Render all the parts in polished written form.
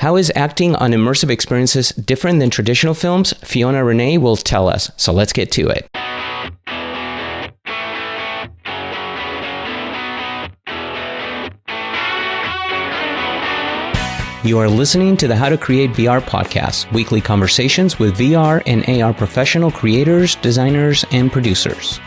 How is acting on immersive experiences different than traditional films? Fiona Rene will tell us, so let's get to it. You are listening to the How to Create VR podcast, weekly conversations with VR and AR professional creators, designers, and producers.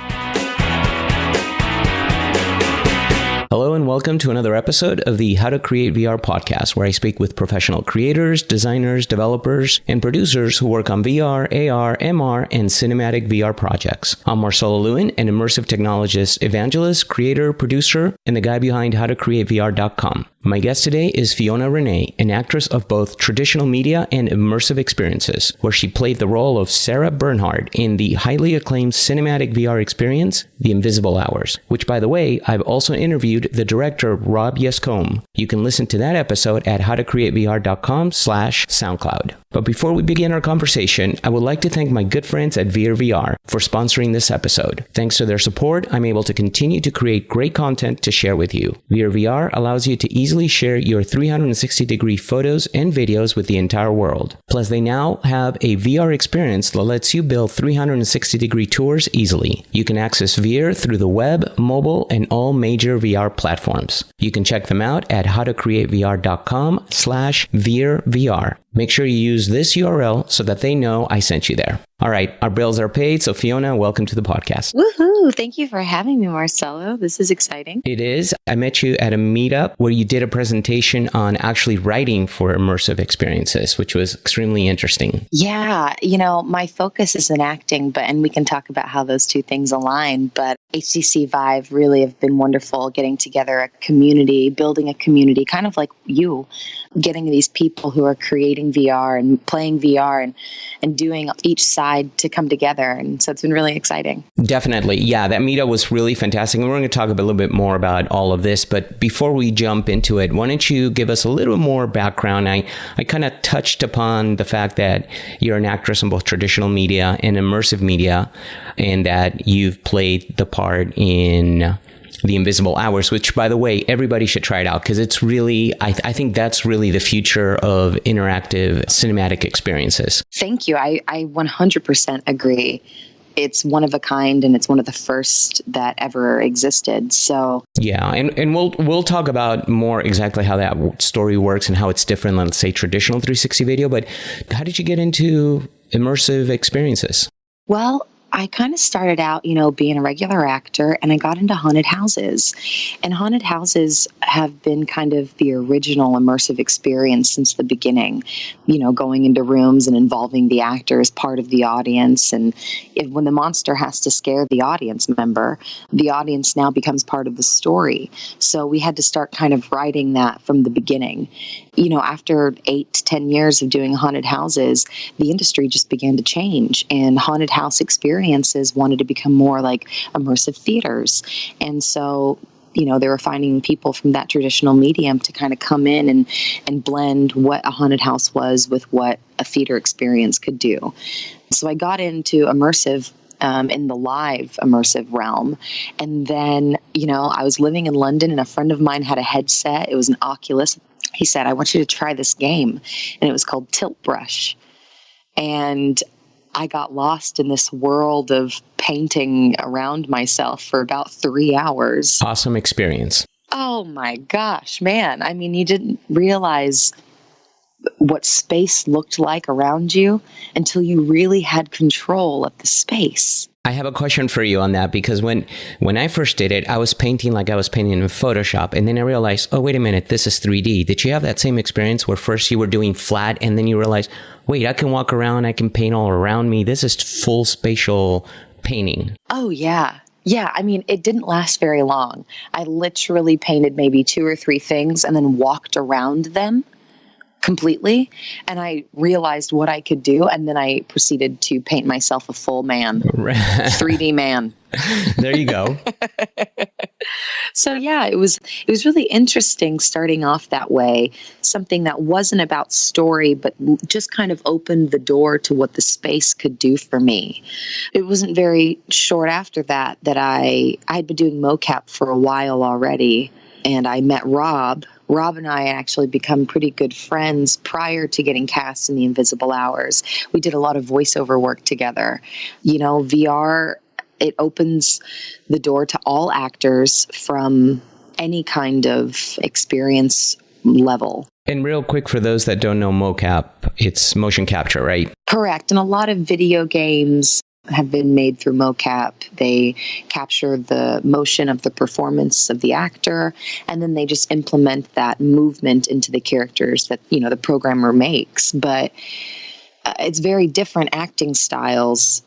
Hello and welcome to another episode of the How to Create VR podcast, where I speak with professional creators, designers, developers, and producers who work on VR, AR, MR, and cinematic VR projects. I'm Marcelo, an immersive technologist, evangelist, creator, producer, and the guy behind howtocreatevr.com. My guest today is Fiona Rene, an actress of both traditional media and immersive experiences, where she played the role of Sarah Bernhardt in the highly acclaimed cinematic VR experience, The Invisible Hours, which, by the way, I've also interviewed the director, Rob Yescombe. You can listen to that episode at howtocreatevr.com/SoundCloud. But before we begin our conversation, I would like to thank my good friends at VR for sponsoring this episode. Thanks to their support, I'm able to continue to create great content to share with you. VR allows you to easily share your 360-degree photos and videos with the entire world. Plus, they now have a VR experience that lets you build 360-degree tours easily. You can access VR through the web, mobile, and all major VR platforms. You can check them out at howtocreatevr.com/VR. Make sure you use this URL so that they know I sent you there. All right, our bills are paid, so Fiona, welcome to the podcast. Woohoo! Thank you for having me, Marcelo. This is exciting. It is. I met you at a meetup where you did a presentation on actually writing for immersive experiences, which was extremely interesting. Yeah, my focus is in acting, and we can talk about how those two things align, but HTC Vive really have been wonderful getting together a community, building a community, kind of like you, getting these people who are creating VR and playing VR and doing each side to come together. And so it's been really exciting. Definitely. Yeah, that meetup was really fantastic. And we're going to talk a little bit more about all of this. But before we jump into it, why don't you give us a little more background? I kind of touched upon the fact that you're an actress in both traditional media and immersive media, and that you've played the part in The Invisible Hours, which, by the way, everybody should try it out because it's really, I think that's really the future of interactive cinematic experiences. Thank you. I 100% agree. It's one of a kind, and it's one of the first that ever existed. So yeah, and we'll talk about more exactly how that story works and how it's different than, let's say, traditional 360 video. But how did you get into immersive experiences? Well, I kind of started out, being a regular actor, and I got into haunted houses. And haunted houses have been kind of the original immersive experience since the beginning, going into rooms and involving the actor as part of the audience. And when the monster has to scare the audience member, the audience now becomes part of the story. So we had to start kind of writing that from the beginning. After 8 to 10 years of doing haunted houses, the industry just began to change, and haunted house experiences wanted to become more like immersive theaters. And so, they were finding people from that traditional medium to kind of come in and blend what a haunted house was with what a theater experience could do. So I got into immersive in the live immersive realm. And then, I was living in London, and a friend of mine had a headset. It was an Oculus. He said, "I want you to try this game." And it was called Tilt Brush. And I got lost in this world of painting around myself for about 3 hours. Awesome experience. Oh my gosh, man. I mean, you didn't realize what space looked like around you until you really had control of the space. I have a question for you on that, because when I first did it, I was painting like I was painting in Photoshop, and then I realized, oh, wait a minute, this is 3D. Did you have that same experience where first you were doing flat, and then you realized, wait, I can walk around, I can paint all around me. This is full spatial painting. Oh, yeah. Yeah, I mean, it didn't last very long. I literally painted maybe 2 or 3 things and then walked around them completely, and I realized what I could do, and then I proceeded to paint myself a full man, 3D man. There you go. So yeah, it was really interesting starting off that way, something that wasn't about story, but just kind of opened the door to what the space could do for me. It wasn't very short after that I had been doing Mocap for a while already, and I met Rob Rob and I had actually become pretty good friends prior to getting cast in The Invisible Hours. We did a lot of voiceover work together. VR, it opens the door to all actors from any kind of experience level. And real quick, for those that don't know mocap, it's motion capture, right? Correct. And a lot of video games have been made through mocap. They capture the motion of the performance of the actor, and then they just implement that movement into the characters that, the programmer makes. But it's very different acting styles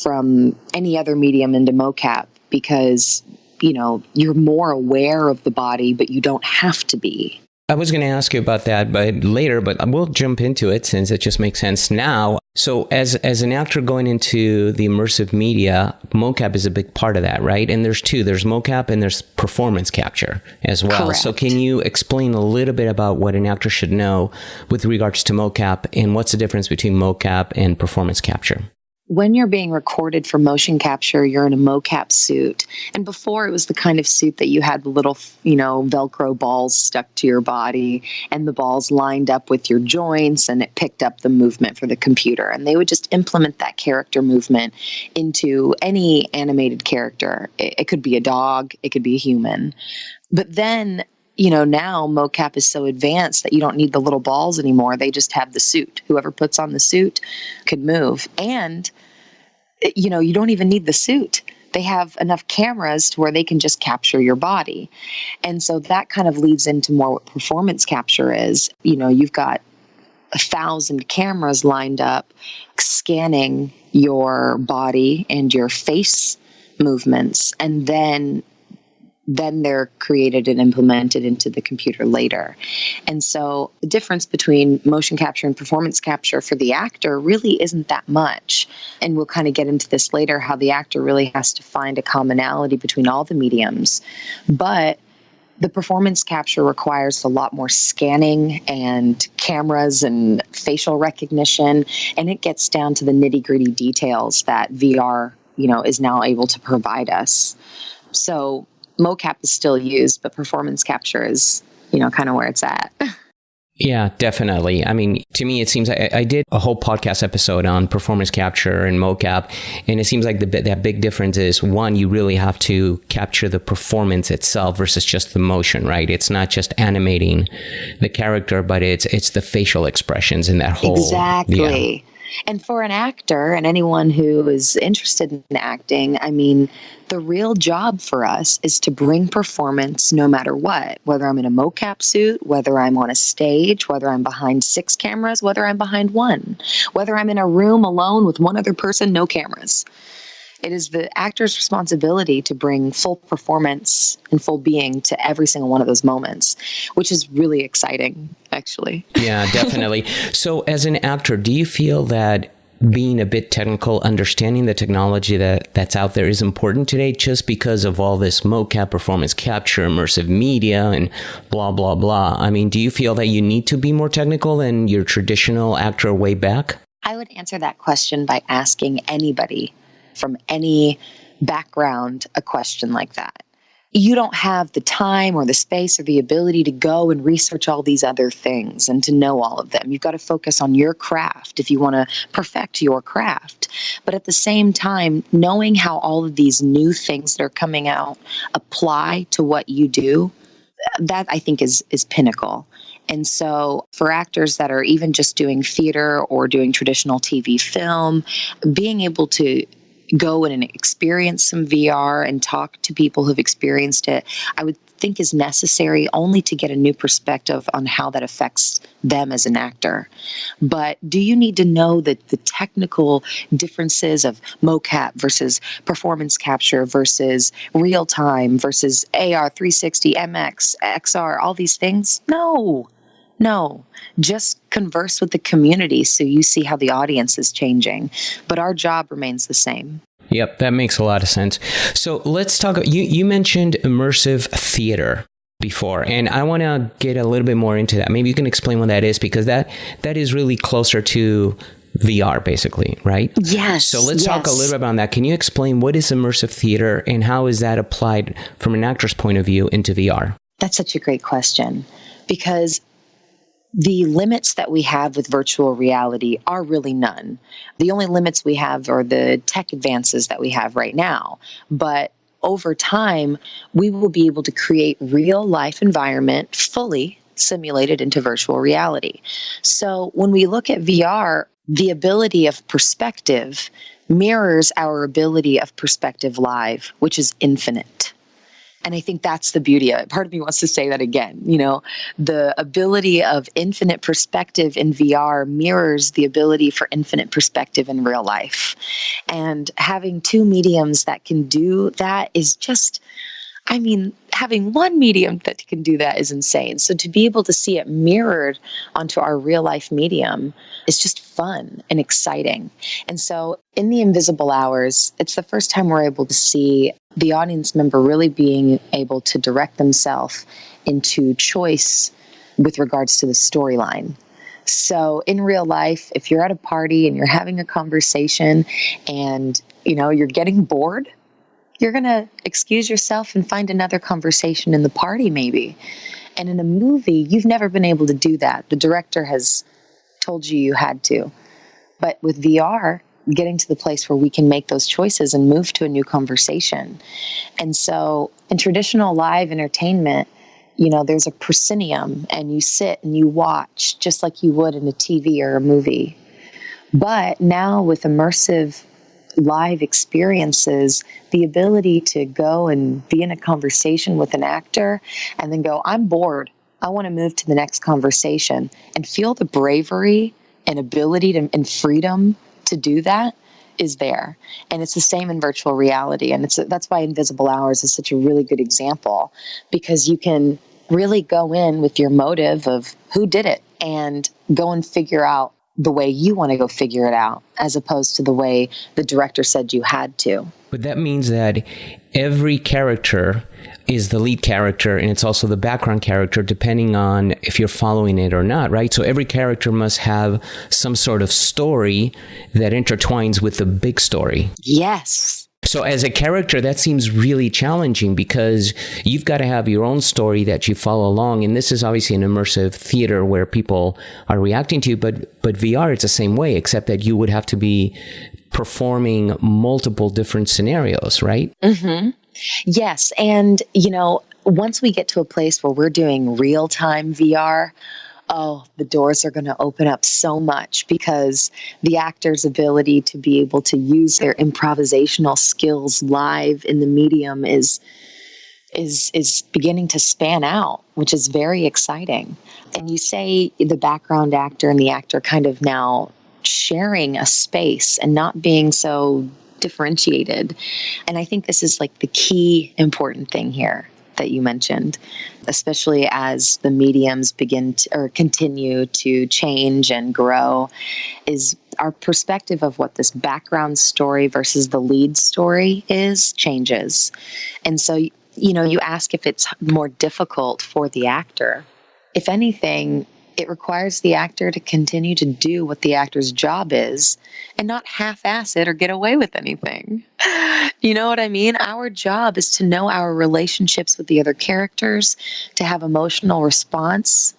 from any other medium into mocap because, you're more aware of the body, but you don't have to be. I was going to ask you about that later, but we'll jump into it since it just makes sense now. So as an actor going into the immersive media, mocap is a big part of that, right? And there's two. There's mocap and there's performance capture as well. Correct. So can you explain a little bit about what an actor should know with regards to mocap and what's the difference between mocap and performance capture? When you're being recorded for motion capture, you're in a mocap suit. And before, it was the kind of suit that you had the little, Velcro balls stuck to your body and the balls lined up with your joints, and it picked up the movement for the computer. And they would just implement that character movement into any animated character. It could be a dog, it could be a human. But then, now mocap is so advanced that you don't need the little balls anymore. They just have the suit. Whoever puts on the suit could move. And, you don't even need the suit. They have enough cameras to where they can just capture your body. And so that kind of leads into more what performance capture is. You've got 1,000 cameras lined up scanning your body and your face movements, and then they're created and implemented into the computer later. And so the difference between motion capture and performance capture for the actor really isn't that much. And we'll kind of get into this later, how the actor really has to find a commonality between all the mediums. But the performance capture requires a lot more scanning and cameras and facial recognition, and it gets down to the nitty-gritty details that VR, is now able to provide us. So mocap is still used, but performance capture is, kind of where it's at. Yeah, definitely. I mean, to me, it seems I did a whole podcast episode on performance capture and mocap, and it seems like that big difference is, one, you really have to capture the performance itself versus just the motion, right? It's not just animating the character, but it's the facial expressions in that whole... Exactly. Yeah. And for an actor and anyone who is interested in acting, I mean, the real job for us is to bring performance no matter what, whether I'm in a mocap suit, whether I'm on a stage, whether I'm behind 6 cameras, whether I'm behind 1, whether I'm in a room alone with one other person, no cameras. It is the actor's responsibility to bring full performance and full being to every single one of those moments, which is really exciting, actually. Yeah, definitely. So as an actor, do you feel that being a bit technical, understanding the technology that's out there is important today just because of all this mocap, performance capture, immersive media, and blah, blah, blah? I mean, do you feel that you need to be more technical than your traditional actor way back? I would answer that question by asking anybody from any background a question like that. You don't have the time or the space or the ability to go and research all these other things and to know all of them. You've got to focus on your craft if you want to perfect your craft. But at the same time, knowing how all of these new things that are coming out apply to what you do, that I think is pinnacle. And so for actors that are even just doing theater or doing traditional TV film, being able to go and experience some VR and talk to people who've experienced it, I would think is necessary only to get a new perspective on how that affects them as an actor. But do you need to know the technical differences of mocap versus performance capture versus real time versus AR 360, MX, XR, all these things? No, just converse with the community so you see how the audience is changing. But our job remains the same. Yep, that makes a lot of sense. So let's talk. You mentioned immersive theater before, and I want to get a little bit more into that. Maybe you can explain what that is, because that is really closer to VR, basically, right? Yes. So let's talk a little bit about that. Can you explain what is immersive theater and how is that applied from an actor's point of view into VR? That's such a great question. because the limits that we have with virtual reality are really none. The only limits we have are the tech advances that we have right now. But over time, we will be able to create real life environment fully simulated into virtual reality. So when we look at VR, the ability of perspective mirrors our ability of perspective live, which is infinite. And I think that's the beauty of it. Part of me wants to say that again. The ability of infinite perspective in VR mirrors the ability for infinite perspective in real life. And having two mediums that can do that is just, having one medium that can do that is insane. So to be able to see it mirrored onto our real life medium is just fun and exciting. And so in the invisible hours, it's the first time we're able to see the audience member really being able to direct themselves into choice with regards to the storyline. So in real life, if you're at a party and you're having a conversation and, you're getting bored, you're going to excuse yourself and find another conversation in the party maybe. And in a movie, you've never been able to do that. The director has told you had to. But with VR, getting to the place where we can make those choices and move to a new conversation. And so in traditional live entertainment, there's a proscenium and you sit and you watch just like you would in a TV or a movie. But now with immersive live experiences, the ability to go and be in a conversation with an actor and then go, I'm bored, I want to move to the next conversation, and feel the bravery and ability and freedom to do that is there. And it's the same in virtual reality. And that's why Invisible Hours is such a really good example, because you can really go in with your motive of who did it and go and figure out the way you want to go figure it out, as opposed to the way the director said you had to. But that means that every character is the lead character, and it's also the background character, depending on if you're following it or not, right? So every character must have some sort of story that intertwines with the big story. Yes. So as a character, that seems really challenging, because you've got to have your own story that you follow along. And this is obviously an immersive theater where people are reacting to you, but VR, it's the same way, except that you would have to be performing multiple different scenarios, right? Mm-hmm. Yes. And, once we get to a place where we're doing real-time VR, the doors are going to open up so much, because the actor's ability to be able to use their improvisational skills live in the medium is beginning to span out, which is very exciting. And you say the background actor and the actor kind of now sharing a space and not being so differentiated. And I think this is like the key important thing here that you mentioned, especially as the mediums continue to change and grow, is our perspective of what this background story versus the lead story changes. And so, you ask if it's more difficult for the actor. If anything, it requires the actor to continue to do what the actor's job is and not half-ass it or get away with anything. You know what I mean? Our job is to know our relationships with the other characters, to have emotional response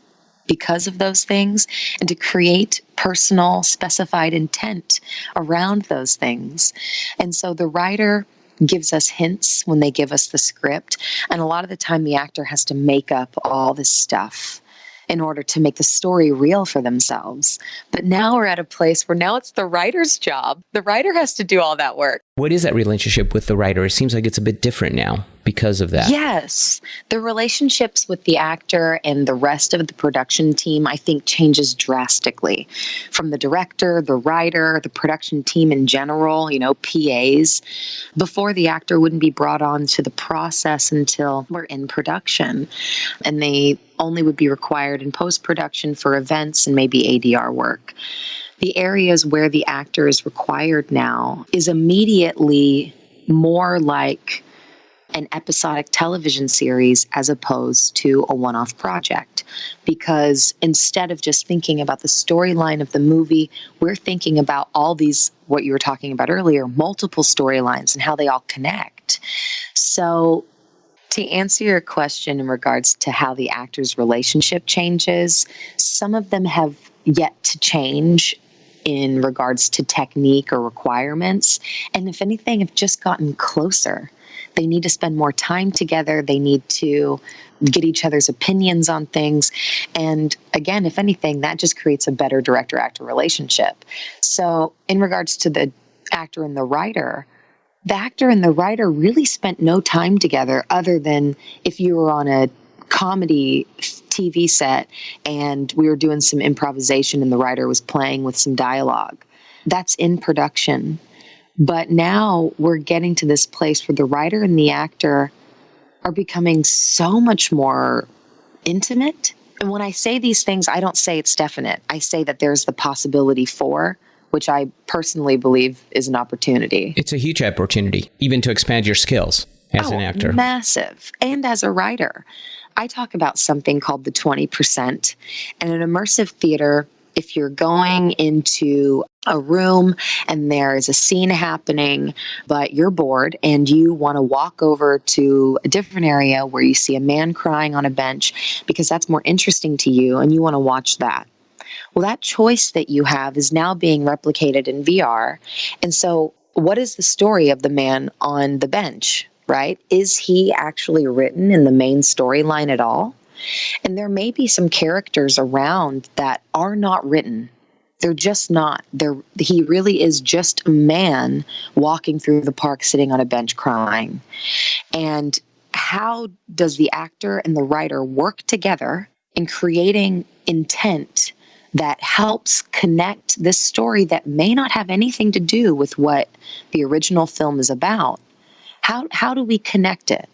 because of those things, and to create personal, specified intent around those things. And so the writer gives us hints when they give us the script, and a lot of the time the actor has to make up all this stuff in order to make the story real for themselves. But now we're at a place where now it's the writer's job. The writer has to do all that work. What is that relationship with the writer? It seems like it's a bit different now because of that. Yes. The relationships with the actor and the rest of the production team, I think, changes drastically. From the director, the writer, the production team in general, PAs. Before, the actor wouldn't be brought on to the process until we're in production. And they only would be required in post-production for events and maybe ADR work. The areas where the actor is required now is immediately more like an episodic television series as opposed to a one-off project. Because instead of just thinking about the storyline of the movie, we're thinking about all these, what you were talking about earlier, multiple storylines and how they all connect. So To answer your question in regards to how the actor's relationship changes, some of them have yet to change in regards to technique or requirements. And if anything, have just gotten closer. They need to spend more time together. They need to get each other's opinions on things. And again, if anything, that just creates a better director-actor relationship. So in regards to the actor and the writer really spent no time together other than if you were on a comedy TV set and we were doing some improvisation and the writer was playing with some dialogue. That's in production. But now we're getting to this place where the writer and the actor are becoming so much more intimate. And when I say these things, I don't say it's definite. I say that there's the possibility for, which I personally believe is an opportunity. It's a huge opportunity, even to expand your skills as an actor. Massive. And as a writer. I talk about something called the 20%. And in immersive theater, if you're going into a room and there is a scene happening, but you're bored and you want to walk over to a different area where you see a man crying on a bench because that's more interesting to you and you want to watch that. Well, that choice that you have is now being replicated in VR. And so what is the story of the man on the bench, right? Is he actually written in the main storyline at all? And there may be some characters around that are not written. They're just not. He really is just a man walking through the park sitting on a bench crying. And how does the actor and the writer work together in creating intent that helps connect this story that may not have anything to do with what the original film is about? How do we connect it?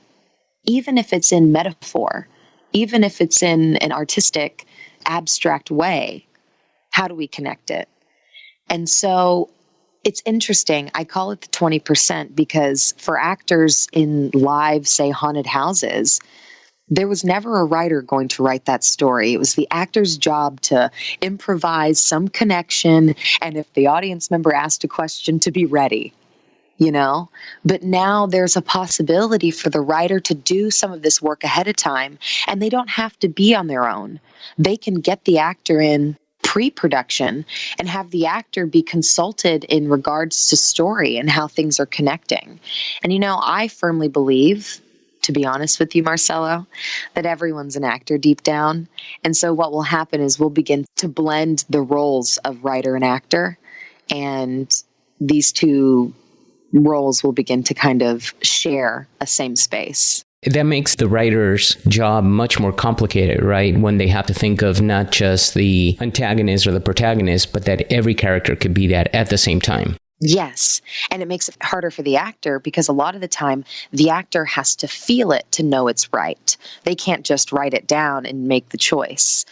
Even if it's in metaphor, even if it's in an artistic, abstract way, how do we connect it? And so it's interesting. I call it the 20% because for actors in live, say, haunted houses, there was never a writer going to write that story. It was the actor's job to improvise some connection, and if the audience member asked a question, to be ready, you know? But now there's a possibility for the writer to do some of this work ahead of time, and they don't have to be on their own. They can get the actor in pre-production and have the actor be consulted in regards to story and how things are connecting. And, you know, I firmly believe, to be honest with you, Marcelo, that everyone's an actor deep down. And so what will happen is we'll begin to blend the roles of writer and actor, and these two roles will begin to kind of share a same space. That makes the writer's job much more complicated, right? When they have to think of not just the antagonist or the protagonist, but that every character could be that at the same time. Yes. And it makes it harder for the actor because a lot of the time the actor has to feel it to know it's right. They can't just write it down and make the choice.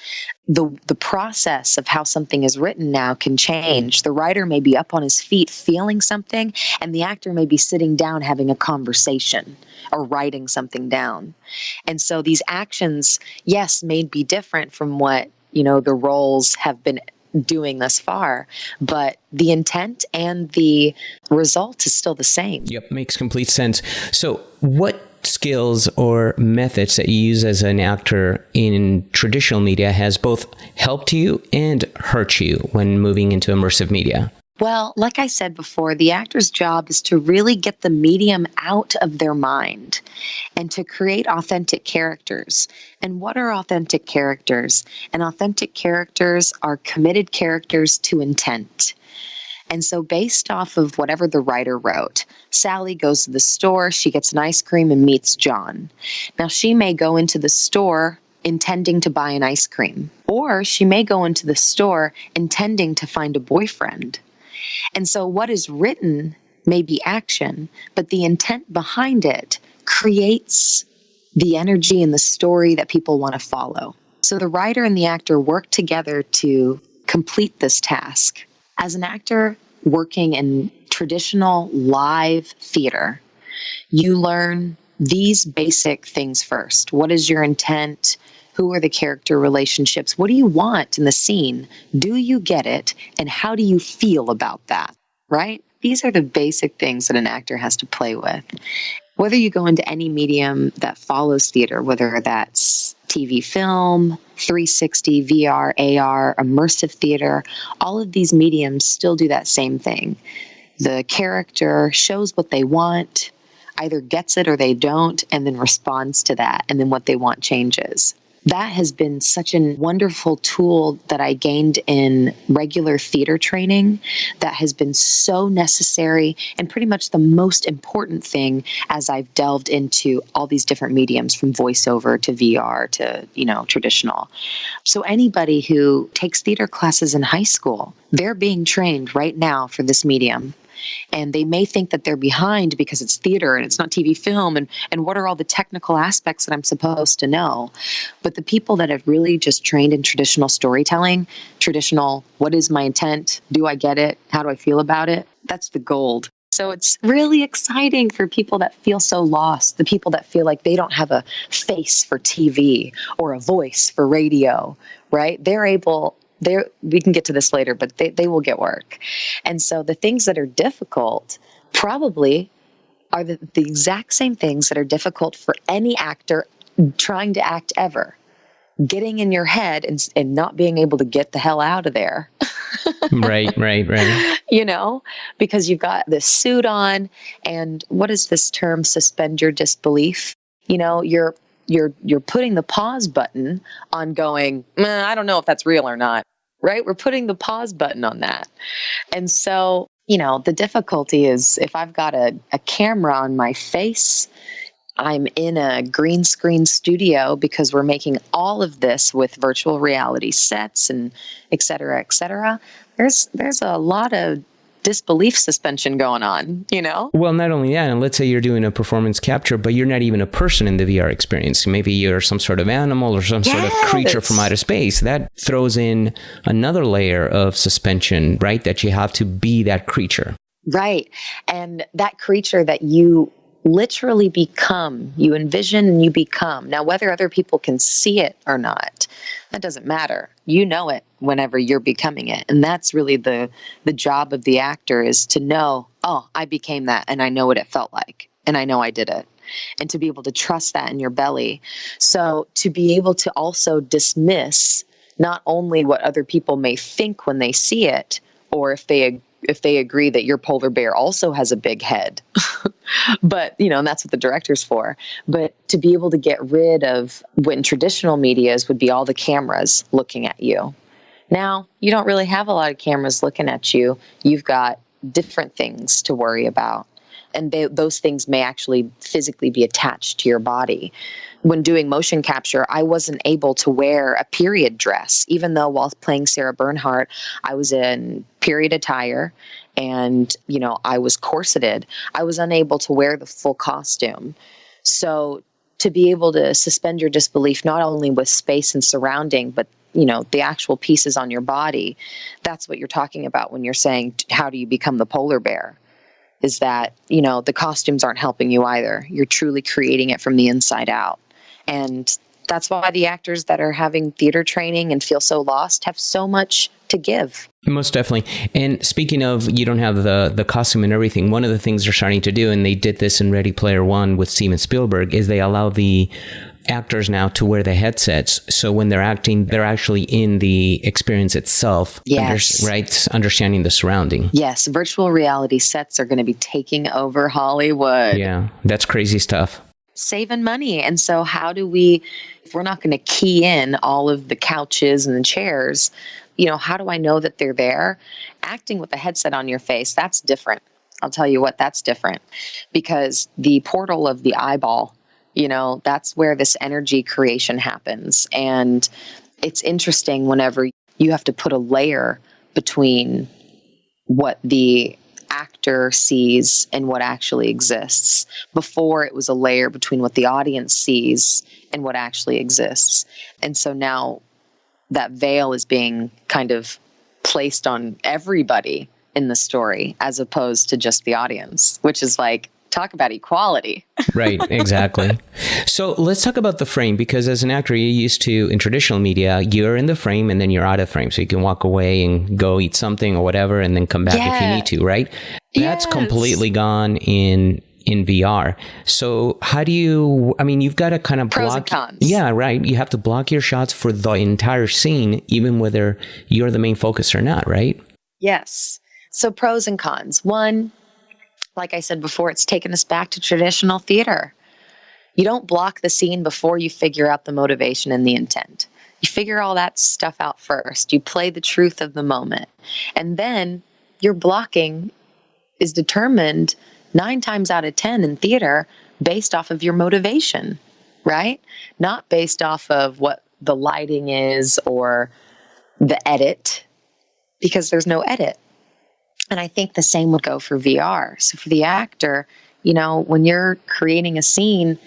The process of how something is written now can change. The writer may be up on his feet feeling something, and the actor may be sitting down having a conversation or writing something down. And so these actions, yes, may be different from what, you know, the roles have been doing thus far, but the intent and the result is still the same. Yep, makes complete sense. So what skills or methods that you use as an actor in traditional media has both helped you and hurt you when moving into immersive media? Well, like I said before, the actor's job is to really get the medium out of their mind and to create authentic characters. And what are authentic characters? And authentic characters are committed characters to intent. And so based off of whatever the writer wrote, Sally goes to the store, she gets an ice cream and meets John. Now, she may go into the store intending to buy an ice cream, or she may go into the store intending to find a boyfriend. And so what is written may be action, but the intent behind it creates the energy and the story that people want to follow. So the writer and the actor work together to complete this task. As an actor working in traditional live theater, you learn these basic things first. What is your intent? Who are the character relationships? What do you want in the scene? Do you get it? And how do you feel about that, right? These are the basic things that an actor has to play with. Whether you go into any medium that follows theater, whether that's TV, film, 360, VR, AR, immersive theater, all of these mediums still do that same thing. The character shows what they want, either gets it or they don't, and then responds to that, and then what they want changes. That has been such a wonderful tool that I gained in regular theater training that has been so necessary and pretty much the most important thing as I've delved into all these different mediums, from voiceover to VR to, traditional. So anybody who takes theater classes in high school, they're being trained right now for this medium. And they may think that they're behind because it's theater and it's not TV film, and what are all the technical aspects that I'm supposed to know. But the people that have really just trained in traditional storytelling, traditional, what is my intent? Do I get it? How do I feel about it? That's the gold. So it's really exciting for people that feel so lost, the people that feel like they don't have a face for TV or a voice for radio, right? We can get to this later, but they will get work. And so the things that are difficult probably are the exact same things that are difficult for any actor trying to act ever. Getting in your head and not being able to get the hell out of there. Right. Because you've got this suit on, and what is this term, suspend your disbelief? You're putting the pause button on going, I don't know if that's real or not, right? We're putting the pause button on that. And so, the difficulty is if I've got a camera on my face, I'm in a green screen studio because we're making all of this with virtual reality sets and et cetera, et cetera. There's a lot of disbelief suspension going on, Well, not only that, and let's say you're doing a performance capture, but you're not even a person in the VR experience. Maybe you're some sort of animal or some sort of creature from outer space. That throws in another layer of suspension, right? That you have to be that creature. Right. And that creature that you literally become, you envision and you become. Now, whether other people can see it or not, that doesn't matter. You know it whenever you're becoming it. And that's really the job of the actor, is to know, I became that and I know what it felt like and I know I did it. And to be able to trust that in your belly. So to be able to also dismiss not only what other people may think when they see it, or if they agree that your polar bear also has a big head, but, and that's what the director's for. But to be able to get rid of what in traditional medias would be all the cameras looking at you. Now, you don't really have a lot of cameras looking at you. You've got different things to worry about. And those things may actually physically be attached to your body. When doing motion capture, I wasn't able to wear a period dress, even though while playing Sarah Bernhardt, I was in period attire and, I was corseted. I was unable to wear the full costume. So to be able to suspend your disbelief, not only with space and surrounding, but the actual pieces on your body, that's what you're talking about when you're saying, how do you become the polar bear? Is that, the costumes aren't helping you either. You're truly creating it from the inside out. And that's why the actors that are having theater training and feel so lost have so much to give. Most definitely. And speaking of, you don't have the costume and everything, one of the things they're starting to do, and they did this in Ready Player One with Steven Spielberg, is they allow the actors now to wear the headsets. So when they're acting, they're actually in the experience itself. Yes. Understanding the surrounding. Yes. Virtual reality sets are going to be taking over Hollywood. Yeah. That's crazy stuff. Saving money. And so how do we, if we're not going to key in all of the couches and the chairs, how do I know that they're there? Acting with a headset on your face, that's different. I'll tell you what, that's different. Because the portal of the eyeball, that's where this energy creation happens. And it's interesting whenever you have to put a layer between what the actor sees and what actually exists. Before, it was a layer between what the audience sees and what actually exists. And so now that veil is being kind of placed on everybody in the story as opposed to just the audience, which is like, talk about equality. Right, exactly. So let's talk about the frame, because as an actor, you're used to, in traditional media, you're in the frame and then you're out of frame. So you can walk away and go eat something or whatever and then come back if you need to, right? That's completely gone in in VR. So how do you, I mean, you've got to kind of Pros block. and cons. Yeah, right. You have to block your shots for the entire scene, even whether you're the main focus or not, right? Yes. So pros and cons. One, like I said before, it's taken us back to traditional theater. You don't block the scene before you figure out the motivation and the intent. You figure all that stuff out first. You play the truth of the moment. And then your blocking is determined 9 times out of 10 in theater based off of your motivation, right? Not based off of what the lighting is or the edit, because there's no edit. And I think the same would go for VR. So for the actor, you know, when you're creating a scene,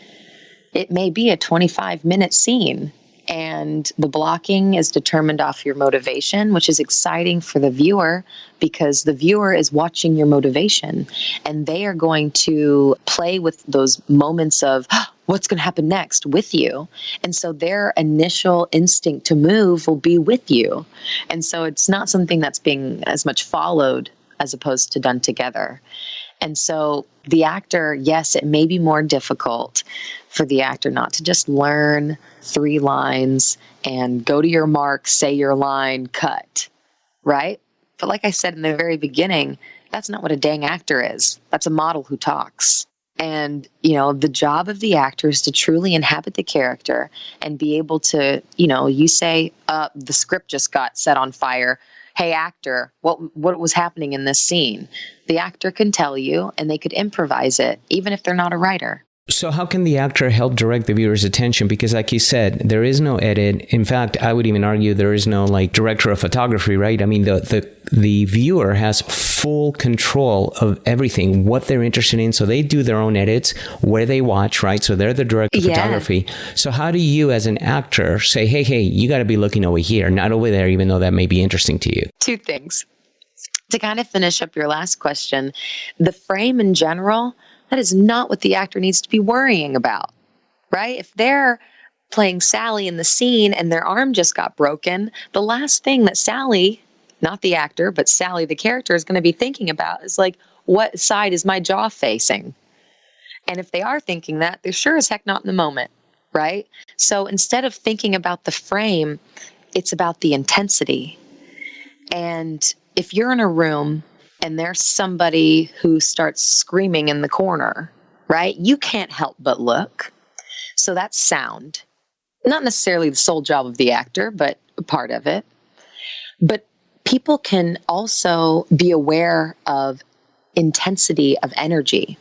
it may be a 25-minute scene, and the blocking is determined off your motivation, which is exciting for the viewer because the viewer is watching your motivation, and they are going to play with those moments of what's going to happen next with you. And so their initial instinct to move will be with you. And so it's not something that's being as much followed as opposed to done together. And so the actor, yes, it may be more difficult for the actor not to just learn 3 lines and go to your mark, say your line, cut, right? But like I said in the very beginning, that's not what a dang actor is. That's a model who talks. And, you know, the job of the actor is to truly inhabit the character and be able to, you know, you say, the script just got set on fire. Hey, actor, what was happening in this scene? The actor can tell you, and they could improvise it, even if they're not a writer. So how can the actor help direct the viewer's attention? Because like you said, there is no edit. In fact, I would even argue there is no like director of photography, right? I mean, the viewer has full control of everything, what they're interested in. So they do their own edits, where they watch, right? So they're the director of photography. So how do you as an actor say, hey, you got to be looking over here, not over there, even though that may be interesting to you? 2 things. To kind of finish up your last question, the frame in general, that is not what the actor needs to be worrying about, right? If they're playing Sally in the scene and their arm just got broken, the last thing that Sally, not the actor, but Sally, the character, is going to be thinking about is like, what side is my jaw facing? And if they are thinking that, they're sure as heck not in the moment, right? So instead of thinking about the frame, it's about the intensity. And if you're in a room and there's somebody who starts screaming in the corner, right? You can't help but look. So that's sound. Not necessarily the sole job of the actor, but a part of it. But people can also be aware of intensity of energy.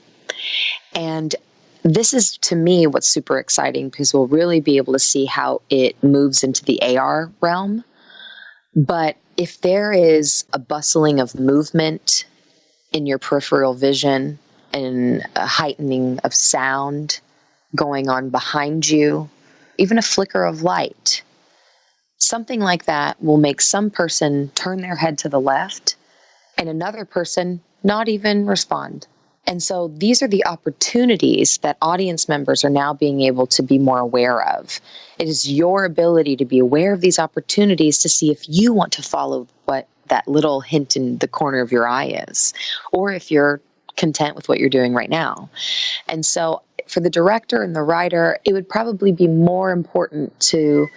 And this is, to me, what's super exciting because we'll really be able to see how it moves into the AR realm. But if there is a bustling of movement in your peripheral vision and a heightening of sound going on behind you, even a flicker of light, something like that will make some person turn their head to the left and another person not even respond. And so these are the opportunities that audience members are now being able to be more aware of. It is your ability to be aware of these opportunities to see if you want to follow what that little hint in the corner of your eye is, or if you're content with what you're doing right now. And so for the director and the writer, it would probably be more important to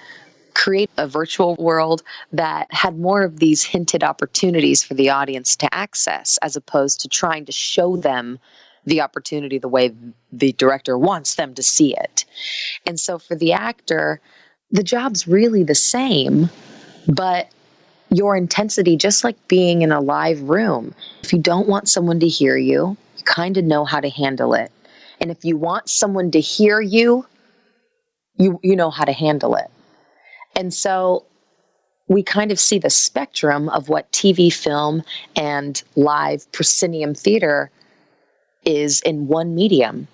create a virtual world that had more of these hinted opportunities for the audience to access, as opposed to trying to show them the opportunity the way the director wants them to see it. And so for the actor, the job's really the same, but your intensity, just like being in a live room, if you don't want someone to hear you, you kind of know how to handle it. And if you want someone to hear you, you know how to handle it. And so we kind of see the spectrum of what TV, film, and live proscenium theater is in one medium,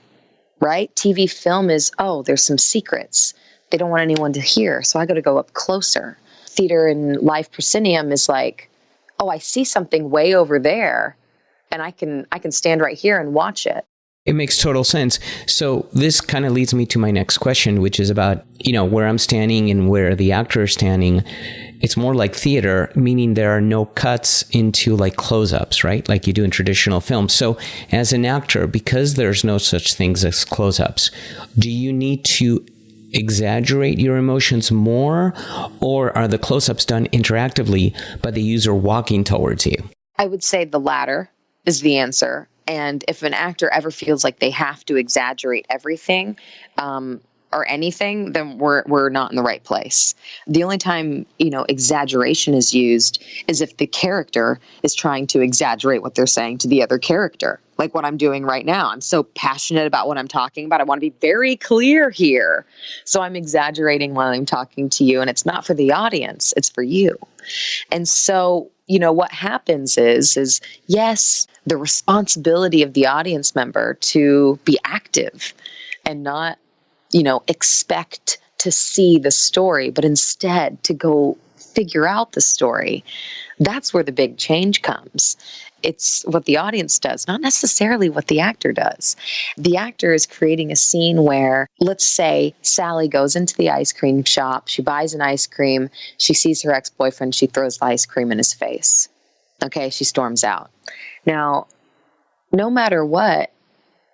right? TV, film is, there's some secrets. They don't want anyone to hear, so I got to go up closer. Theater and live proscenium is like, I see something way over there, and I can stand right here and watch it. It makes total sense. So this kind of leads me to my next question, which is about, where I'm standing and where the actor is standing. it's more like theater, meaning there are no cuts into like close-ups, right? Like you do in traditional films. So as an actor, because there's no such things as close-ups, do you need to exaggerate your emotions more, or are the close-ups done interactively by the user walking towards you? I would say the latter is the answer. And if an actor ever feels like they have to exaggerate everything, or anything, then we're not in the right place. The only time, exaggeration is used is if the character is trying to exaggerate what they're saying to the other character. Like what I'm doing right now. I'm so passionate about what I'm talking about. I want to be very clear here. So I'm exaggerating while I'm talking to you, and it's not for the audience, it's for you. And so, what happens is yes, the responsibility of the audience member to be active and not expect to see the story, but instead to go figure out the story. That's where the big change comes. It's what the audience does, not necessarily what the actor does. The actor is creating a scene where, let's say, Sally goes into the ice cream shop, she buys an ice cream, she sees her ex-boyfriend, she throws the ice cream in his face. Okay, she storms out. Now, no matter what,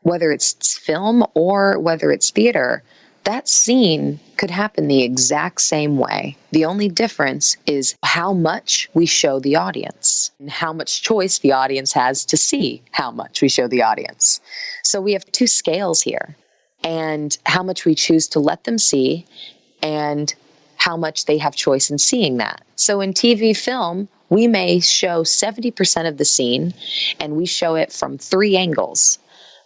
whether it's film or whether it's theater, that scene could happen the exact same way. The only difference is how much we show the audience and how much choice the audience has to see how much we show the audience. So we have two scales here, and how much we choose to let them see and how much they have choice in seeing that. So in TV film, we may show 70% of the scene and we show it from 3 angles.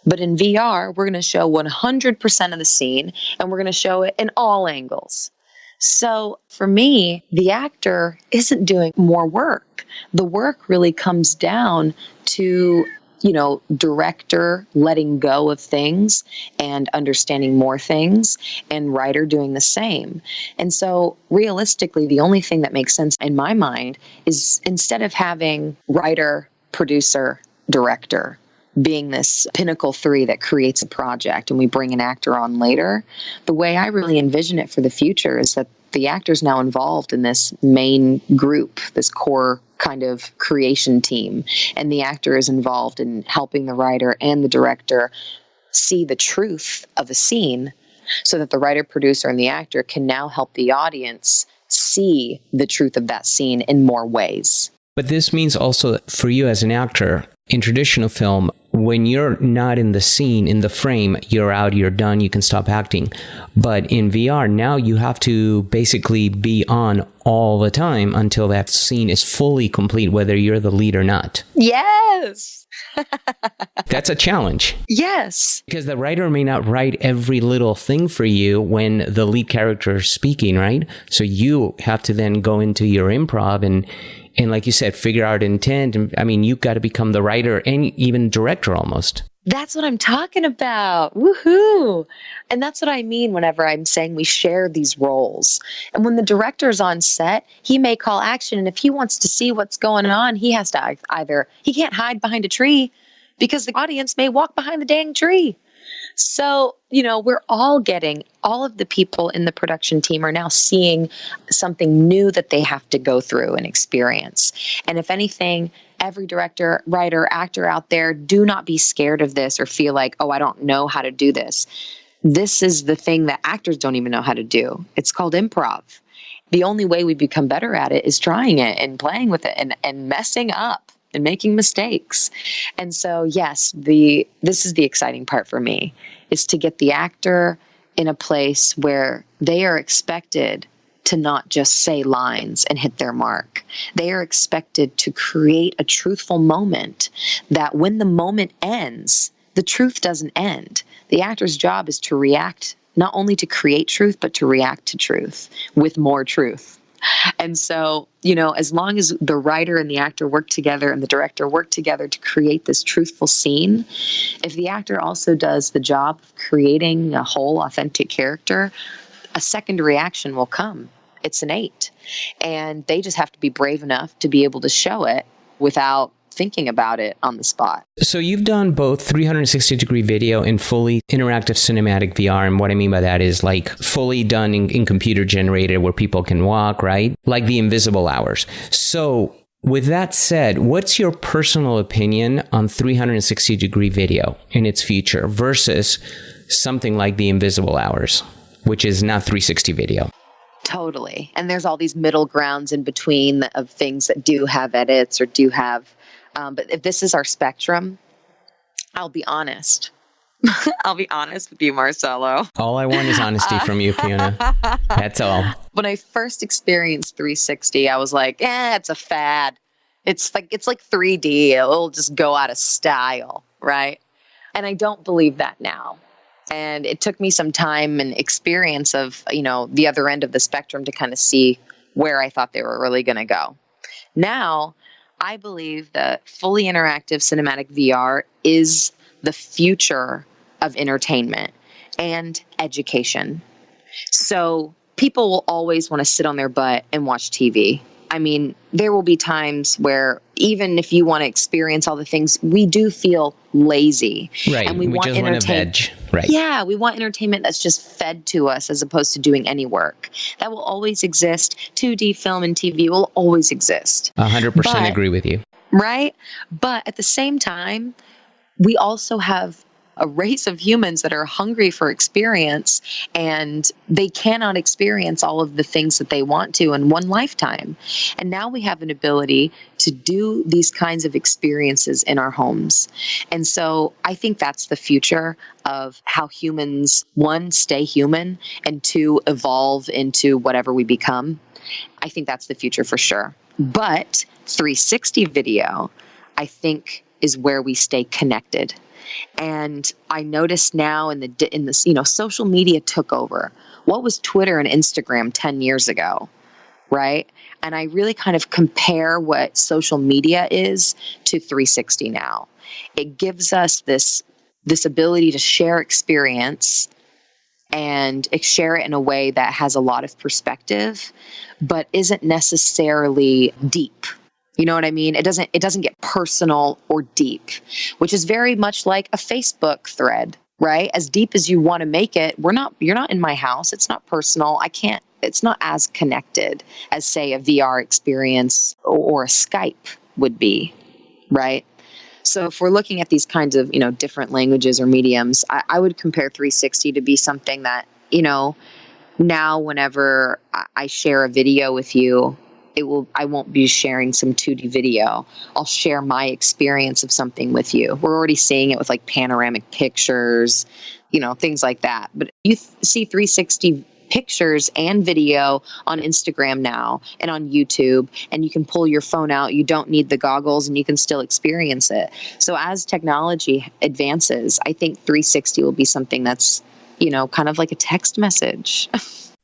But in VR, we're going to show 100% of the scene, and we're going to show it in all angles. So for me, the actor isn't doing more work. The work really comes down to, director letting go of things and understanding more things, and writer doing the same. And so realistically, the only thing that makes sense in my mind is, instead of having writer, producer, director being this pinnacle 3 that creates a project and we bring an actor on later, the way I really envision it for the future is that the actor's now involved in this main group, this core kind of creation team, and the actor is involved in helping the writer and the director see the truth of a scene, so that the writer, producer, and the actor can now help the audience see the truth of that scene in more ways. But this means also for you as an actor, in traditional film, when you're not in the scene, in the frame, you're out, you're done, you can stop acting. But in VR, now you have to basically be on all the time until that scene is fully complete, whether you're the lead or not. Yes! That's a challenge. Yes. Because the writer may not write every little thing for you when the lead character is speaking, right? So you have to then go into your improv and like you said, figure out intent. I mean, you've got to become the writer and even director almost. That's what I'm talking about. Woohoo! And that's what I mean whenever I'm saying we share these roles. And when the director's on set, he may call action. And if he wants to see what's going on, he has to he can't hide behind a tree because the audience may walk behind the dang tree. So, we're all of the people in the production team are now seeing something new that they have to go through and experience. And if anything, every director, writer, actor out there, do not be scared of this or feel like, oh, I don't know how to do this. This is the thing that actors don't even know how to do. It's called improv. The only way we become better at it is trying it and playing with it and messing up and making mistakes. And so, yes, this is the exciting part for me, is to get the actor in a place where they are expected to not just say lines and hit their mark. They are expected to create a truthful moment that when the moment ends, the truth doesn't end. The actor's job is to react, not only to create truth, but to react to truth with more truth. And so, as long as the writer and the actor work together and the director work together to create this truthful scene, if the actor also does the job of creating a whole authentic character, a second reaction will come. It's innate. And they just have to be brave enough to be able to show it without thinking about it on the spot. So you've done both 360-degree video and fully interactive cinematic VR. And what I mean by that is like fully done in computer generated where people can walk, right? Like the invisible hours. So with that said, what's your personal opinion on 360-degree video in its future versus something like the invisible hours, which is not 360 video? Totally. And there's all these middle grounds in between of things that do have edits or do have, but if this is our spectrum, I'll be honest. I'll be honest with you, Marcelo. All I want is honesty from you, Fiona. That's all. When I first experienced 360, I was like, it's a fad. It's like 3D. It'll just go out of style, right? And I don't believe that now. And it took me some time and experience of, the other end of the spectrum to kind of see where I thought they were really going to go. Now, I believe that fully interactive cinematic VR is the future of entertainment and education. So people will always want to sit on their butt and watch TV. I mean, there will be times where even if you want to experience all the things, we do feel lazy. Right. And we want just want to veg. Right. Yeah. We want entertainment that's just fed to us as opposed to doing any work. That will always exist. 2D film and TV will always exist. 100% agree with you. Right. But at the same time, we also have a race of humans that are hungry for experience, and they cannot experience all of the things that they want to in one lifetime. And now we have an ability to do these kinds of experiences in our homes. And so I think that's the future of how humans, one, stay human, and two, evolve into whatever we become. I think that's the future for sure. But 360 video, I think, is where we stay connected. And I notice now in this, social media took over. What was Twitter and Instagram 10 years ago, right? And I really kind of compare what social media is to 360 now. It gives us this ability to share experience and share it in a way that has a lot of perspective, but isn't necessarily deep. You know what I mean? It doesn't get personal or deep, which is very much like a Facebook thread, right? As deep as you want to make it, you're not in my house. It's not personal. It's not as connected as, say, a VR experience or a Skype would be, right? So if we're looking at these kinds of, different languages or mediums, I would compare 360 to be something that, now whenever I share a video with you, I won't be sharing some 2D video. I'll share my experience of something with you. We're already seeing it with like panoramic pictures, things like that. But you see 360 pictures and video on Instagram now and on YouTube, and you can pull your phone out. You don't need the goggles and you can still experience it. So as technology advances, I think 360 will be something that's, kind of like a text message.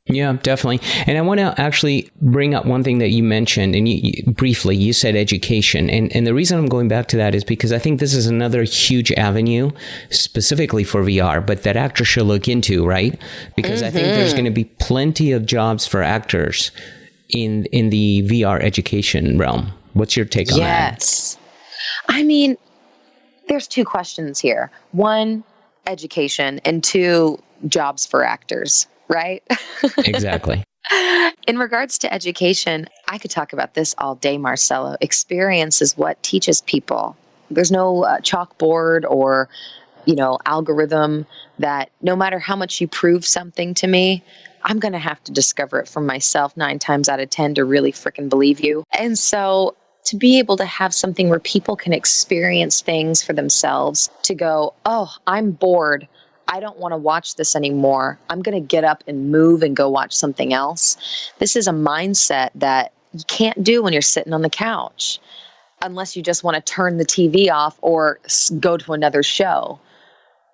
Yeah, definitely. And I want to actually bring up one thing that you mentioned, and you said education. And the reason I'm going back to that is because I think this is another huge avenue specifically for VR, but that actors should look into, right? Because I think there's going to be plenty of jobs for actors in the VR education realm. What's your take on that? Yes. I mean, there's two questions here. One, education, and two, jobs for actors. Right? Exactly. In regards to education, I could talk about this all day, Marcelo. Experience is what teaches people. There's no chalkboard or, algorithm that no matter how much you prove something to me, I'm going to have to discover it for myself 9 times out of 10 to really freaking believe you. And so to be able to have something where people can experience things for themselves, to go, oh, I'm bored. I don't want to watch this anymore. I'm going to get up and move and go watch something else. This is a mindset that you can't do when you're sitting on the couch, unless you just want to turn the TV off or go to another show.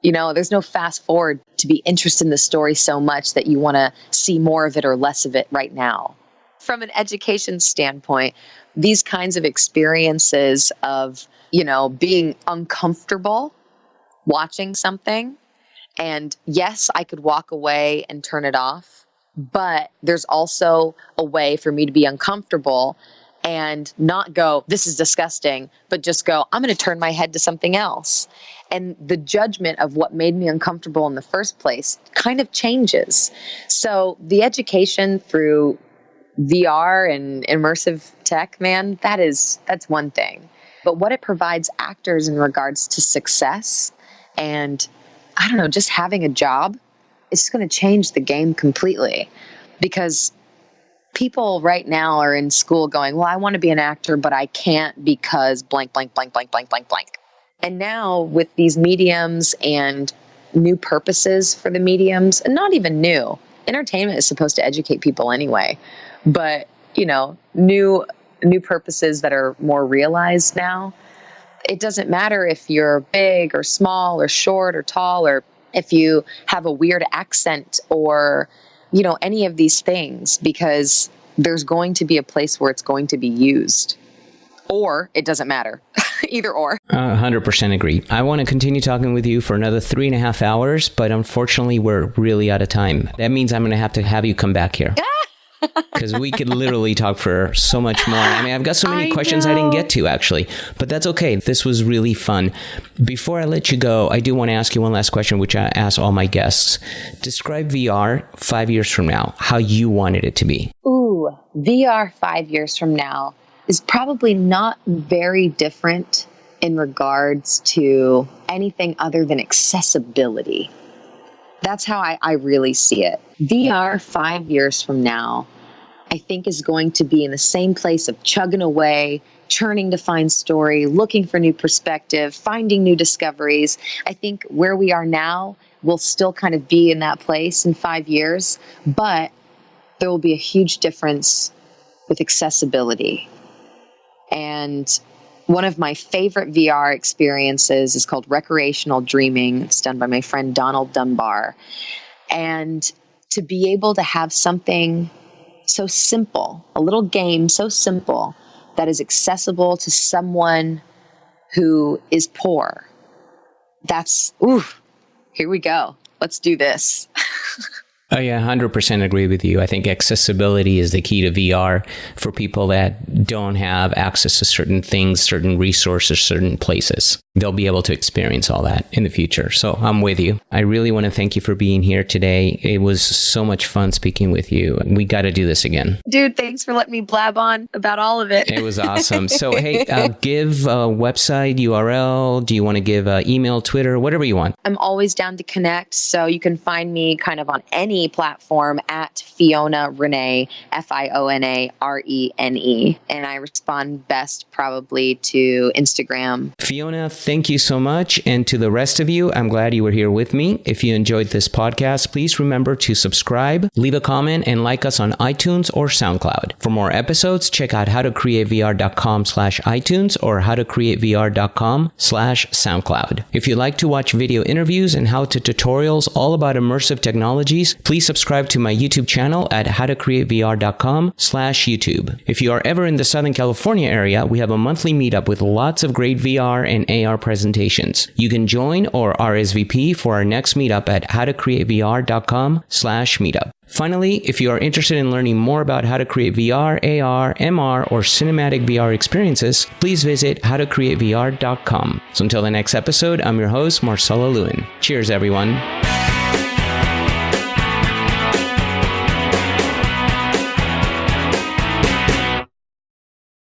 There's no fast forward to be interested in the story so much that you want to see more of it or less of it right now. From an education standpoint, these kinds of experiences of, being uncomfortable watching something. And yes, I could walk away and turn it off, but there's also a way for me to be uncomfortable and not go, this is disgusting, but just go, I'm going to turn my head to something else. And the judgment of what made me uncomfortable in the first place kind of changes. So the education through VR and immersive tech, man, that's one thing. But what it provides actors in regards to success and, I don't know, just having a job, it's going to change the game completely. Because people right now are in school going, well, I want to be an actor, but I can't because blank, blank, blank, blank, blank, blank, blank. And now with these mediums and new purposes for the mediums, and not even new, entertainment is supposed to educate people anyway. But, new purposes that are more realized now. It doesn't matter if you're big or small or short or tall, or if you have a weird accent or, any of these things, because there's going to be a place where it's going to be used. Or it doesn't matter. Either or. 100% agree. I want to continue talking with you for another 3.5 hours, but unfortunately, we're really out of time. That means I'm going to have you come back here. Because we could literally talk for so much more. I mean, I've got so many questions I didn't get to, actually. But that's okay. This was really fun. Before I let you go, I do want to ask you one last question, which I ask all my guests. Describe VR 5 years from now, how you wanted it to be. Ooh, VR 5 years from now is probably not very different in regards to anything other than accessibility. That's how I really see it. VR 5 years from now, I think, is going to be in the same place of chugging away, churning to find story, looking for new perspective, finding new discoveries. I think where we are now will still kind of be in that place in 5 years, but there will be a huge difference with accessibility. And one of my favorite VR experiences is called Recreational Dreaming. It's done by my friend Donald Dunbar. And to be able to have something so simple, a little game so simple that is accessible to someone who is poor, here we go. Let's do this. Oh, yeah, 100% agree with you. I think accessibility is the key to VR for people that don't have access to certain things, certain resources, certain places. They'll be able to experience all that in the future. So I'm with you. I really want to thank you for being here today. It was so much fun speaking with you. We got to do this again. Dude, thanks for letting me blab on about all of it. It was awesome. So, hey, give a website, URL. Do you want to give email, Twitter, whatever you want? I'm always down to connect. So you can find me kind of on any platform at Fiona Rene, FIONA RENE. And I respond best probably to Instagram. Fiona, thank you so much. And to the rest of you, I'm glad you were here with me. If you enjoyed this podcast, please remember to subscribe, leave a comment, and like us on iTunes or SoundCloud. For more episodes, check out howtocreatevr.com/iTunes or howtocreatevr.com/SoundCloud. If you'd like to watch video interviews and how-to tutorials all about immersive technologies, please subscribe to my YouTube channel at howtocreatevr.com/YouTube. If you are ever in the Southern California area, we have a monthly meetup with lots of great VR and AR presentations. You can join or RSVP for our next meetup at howtocreatevr.com/meetup. Finally, if you are interested in learning more about how to create VR, AR, MR, or cinematic VR experiences, please visit howtocreatevr.com. So until the next episode, I'm your host, Marcelo Lewin. Cheers, everyone.